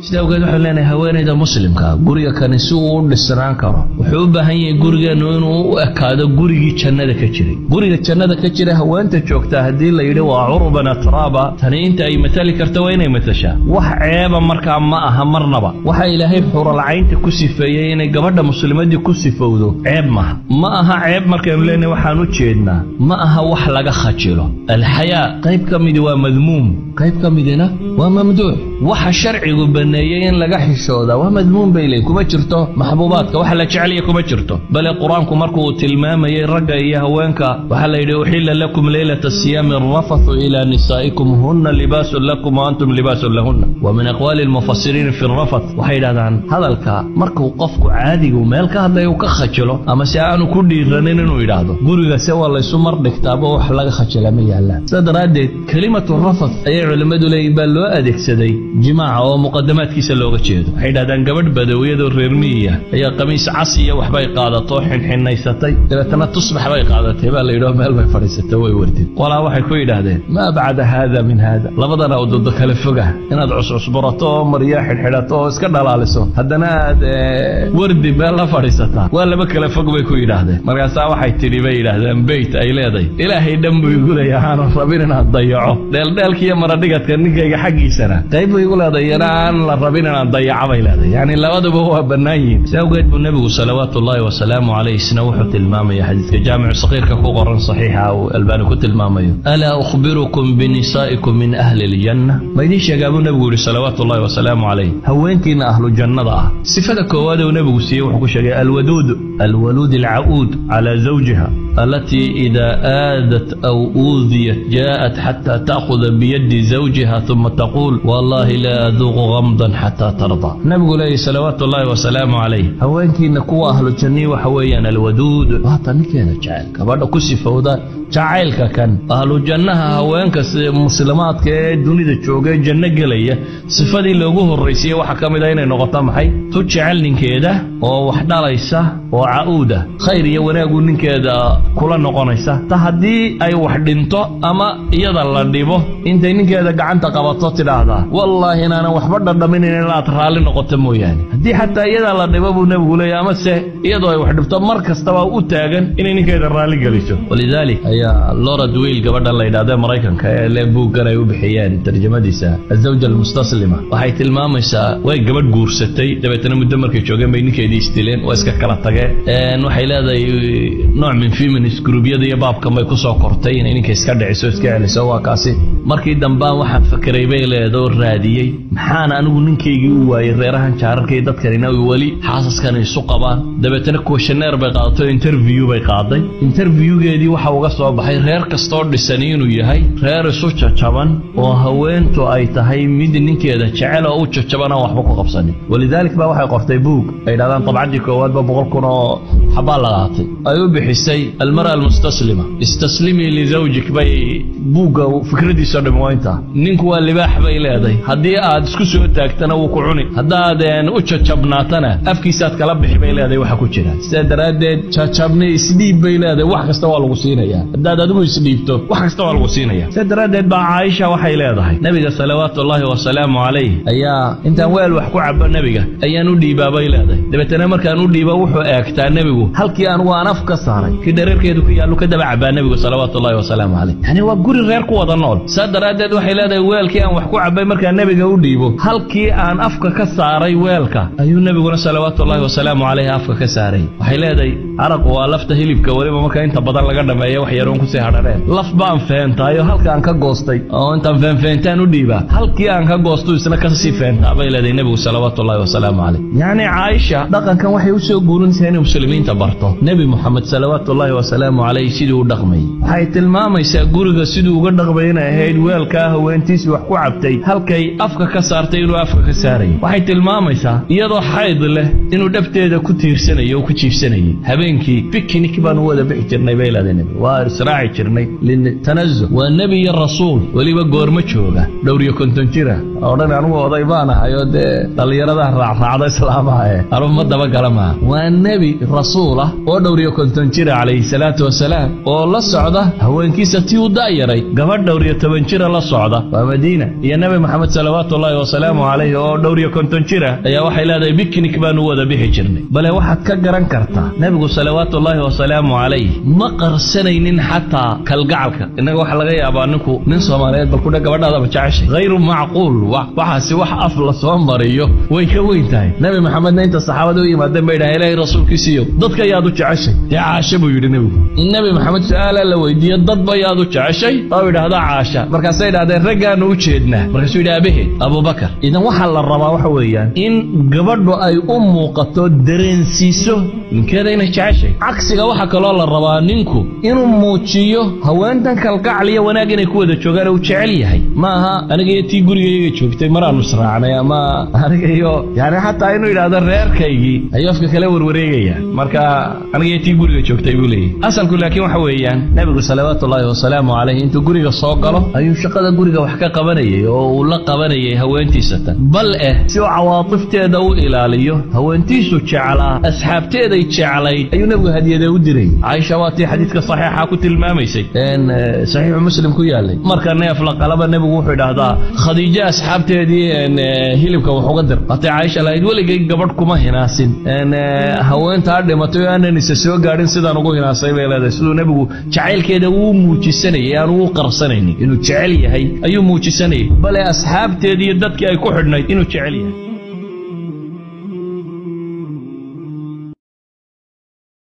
sida ogeed waxaan leenahay haweeneyda muslimka guriga kani si uu u dhisnaan karo wuxuu u baahan yahay gurigeenu inuu u ekaado gurigii jannada ka jiray guriga jannada ka jira haweenta joogta haddii la yidhi waa curban atraaba tani inta ay matali karto waa inay matashaa wax ceeba markaa ma aha marnaba waxa ilaahay xuralcaynta ku sifeeyey inay gabadha muslimadii ku sifowdo ceeb maaha ma aha ceeb markaynu leenahay waxaan u jeednaa ma aha wax laga khajilo alxayaa qayb ka midi waa madmuum qayb ka midina waa mamduuc waxa sharcigu baneeyay in laga xishooda waa madmuum baylay kuma jirto maxbuubaadka waxa la jecel yahay kuma jirto bal quraanku markuu tilmaamayay ragga iyo haweenka waxa la yidhi uhilla lakum laylata siyam arrafathu ila nisaikum hunna libasun lakum wa antum libasun lahunna wa min aqwali almufassirin fi arrafath waxay yiraahdaan hadalka markuu qofku caadigu meel ka hadlayo ka khajilo ama si aanu ku dhiiranin inuu yiraahdo guriga se waa la isu mar dhigtaaba wax laga khajila ma yaalaan sadaradeed kalimatu arrafath ay culimadu leeyihiin loo adeegsaday jimaaca oo muqaddamaadkiisa looga jeedo waxay yiraahdaan gabadh badawiyada reer miyiga ayaa qamiis casiya waxbay qaadato xinxinaysatay dabeetana tusbax bay qaadatay baa la yidhi meel bay fadhiisatay way wartid walaa waxay ku yidhaahdeen ma bacda hada min hada labadana waddo kala foga inaad cusburato mariya xidhxidhato oo iska dhalaaliso haddana aad wardi meel la fadhiisataa waa laba kala fog bay ku yidhaahdeen markaasaa waxay tidhi bay yidhaahdeen beyt ay leedahay ilaahay dhan buu igu leeyahay aanan rabin inaan dayaco dheeldheelkiiyo maradhigadka ninkayga xaggiisana qayb buu igu leedahay aan la rabin inaan dayaco bay leedahay yani labaduba waa bannaan yihiin sawgeed buu nabigu salawaatullaahi wasalaamu calayhi isna wuxuu tilmaamaya xadiidka jaamicu saqiirka ku qoran saxiixa uu albaani ku tilmaamayo alaa ukhbirukum binisaa'ikum min ahli aljanna ma idiin sheegaa buu nabigu yidhi salawaatullaahi wasalaamu calayh haweenkiina ahlu jannada ah sifada koowaad uu nabigu siiyey wuxuu ku sheegay alwaluud alcauud calaa zawjiha التي إذا آذت أو أوذيت جاءت حتى تأخذ بيد زوجها ثم تقول والله لا أذوق غمضا حتى ترضى نبي عليه صلوات الله وسلامه عليه هوانك نكوا أهل الجنة وحويا الودود وهطنك أنا جعل كبار كسي فوضى جعلك كان أهل الجنة هوانك مسلمات كدنيا تشوجة جنة جلية صفدي لوجه الرئيسية وحكم دينا نقطة محي تجعلني كده ووحدة ليسة وعودة خير يونا يقول كده kula noqonaysa ta hadii ay wax dhinto ama iyada la dhibo intay ninkeeda gacanta qabato tiraahdaa wallahi inaana waxba dhadhamin in la raali noqoto mooyaan hadii xataa iyada la dhibo buu nabigu leeyahay ama se iyadoo ay wax dhibto mar kasta waa u taagan inay ninkeeda raali galiso walidalik ayaa Laura Dwayne gabadha la yiraahdo Mareykanka ee le buugan ay u bixiyeen tarjumadiisa azawja almustaslima waxay tilmaamaysaa way gabadh guursatay dabeetana muddo markay joogeen bay ninkeedii istileen waa iska kala tageen waxay leedahay nooc min feminist groupyada iyo baabkan bay ku soo kortay inay ninka iska dhiciso iska celiso waa kaasi markii dambe waxaan fakiray bay leedahay raadiyay maxaan anigu ninkeygii u waayay reerahan jaararkay dadkanina wali xaasaskan isu qabaan dabeetana questionnaire bay qaadatay interview bay qaaday interviewgeedii waxa uga soo baxay reer kastoo dhisan inuu yahay reer isu jajaban oo haweentu ay tahay mid ninkeeda jecel oo u jajaban oo waxba ku qabsanin walidalik baa waxay qortay book ay yiraahdaan tabcadii koowaad ba 100,000 oo xabaa la qaatay ay u bixisay المرأة المستسلمة استسلمي لزوجك باي بوغا فكرتي سودم وانت نينكو اللباح باي لهدي هدي اد اسكو سو تاغتنا وكعوني هدادن او ججبناتنا افكيساد كلا بخي باي لهدي waxa ku jira sidaradeed jajabni isdiib bay leedahay wax kasta waa lagu siinaya hadaad adigu isdiibto wax kasta waa lagu siinaya sidaradeed ba Aisha waxay leedahay nabiga salawaatullaahi wa salaamu alayhi ayaa intaan weel wax ku cabba nabiga ayaan u dhiibaa bay leedahay dabeetana markaan u dhiiba wuxuu eegtaa nabigu halkii aan waan af ka saaray reerkeedu ku yaallo ka daba cabaa nabiga salawaatullaahi wa salaamu alayhi yani waa guri reer ku wada nool sadaradeed waxay leedahay weelkii aan wax ku cabay markaa nabiga u dhiibo halkii aan afka ka saaray weelka ayuu nabiguna salawaatullaahi wa salaamu alayhi afka ka saaray waxay leedahay araq waa lafta hilibka waliba markaa inta badan laga dhameeyo wax yaroon ku sii hadhareen laf baan feentaayo halka aan ka goostay oo intaan feentaan u dhiiba halkii aan ka goosto isna ka sii feentaa bay leedahay nabigu salawaatullaahi wa salaamu alayhi yani Aisha dhaqankan waxay u soo guurinaysaa in muslimiinta barto nabi Muhammad salawaatullaahi wa salaamu alayhi sidoo dhaqmay waxay tilmaamaysaa guriga sidoo uga dhaqmayna ahayd weelka haweentiisa wax ku cabtay halkay afka ka saartay inuu afka ka saaray waxay tilmaamaysaa iyadoo xayd leh inuu dhabteeda ku tiirsanayo ku jiifsanayo habeenkii picnic baan wada bixi jirnay bay leedahay nabi waa israaci jirnay lin tanazzu wa nabiy rasuul waliba goorma jooga dhowriyo konton jira oran anigu oday baan ahayo de dhalinyarada raacda islaamaha aruma daba galama waa nabi rasuul rasuulah oo dhowriyo konton jira calayhi salaatu wasalaam oo la socda haweenkiisa tii u da'yaray gabadh dhowriyo 10 jira la socda waa Madiina iyo nabi maxamed salawaatullaahi wasalaamu calayhi oo dhowriyo konton jira ayaa waxay leedahay biknik baan u wada bixi jirnay bale waxaad ka garan kartaa nabigu salawaatullaahi wasalaamu calayhi ma qarsanaynin xataa kalgacalka inaga waxa laga yaabaa ninku nin Soomaaliyeed ba ku dhaga gabadhaada ma jeceshay غير معقول waxaasi wax af la soo mariyo way ka weyn tahay nabi maxamed inta saxaabadu u yimaadeen bay ilaahay rasuulkiisiyo dadka yaad u jeceshay Aasha buu yiri nabi maxamed su'aala la weydiiyay dad ba yaad u jeceshay oo yiraahdo Aasha markaas ay yiraahdeen ragaan u jeedna markaas uu yiraahday Abu Bakar idan waxa la rabaa waxa weeyaan in gabadhu ay u muuqato dareensiiso ninkeeda inay jeceshay cagsiga waxa kale la rabaa ninku inuu muujiyo haweentan kalgacaliya wanaag inay ku wada joogaan oo jecel yahay maaha aniga tii gurigayga joogtay maraan usraacnay ama aniga iyo yaani hatta inuu yiraahdo reerkaygii ayofka kala warwareegaya marka aniga tii guriga joogtay buu leeyahay asalku laakiin waxa weeyaan nabigu salawaatullaahi wasalaamu calayhi intuu guriga soo galo ayuu shaqada guriga wax ka qabanayay oo uu la qabanayay haweentiisa bal si uu cawaatifteeda u ilaaliyo haweentiisu jeclaa asxaabteeday jeclayd ayuu nabigu hadiyada u diray Aisha waati xadiiska saxiixa ku tilmaamaysay saxiix muslim ku yaalay marka neef la qalaba nabigu wuxuu yiraahdaa Khadiija asxaabteedii hilibka wax uga dir qatay Aisha lahayd waligay gabadh kuma hinaasin haweenta dhimatay aanan isa soo gaarin sidaan ugu hinaasay bay leedahay sidoo nabigu jacaylkeeda uu muujisanayay aan uu qarsanaynin inuu jecel yahay ayuu muujisanayay bal asxaabteedii dadkii ay ku xidhnayd inuu jecel yahay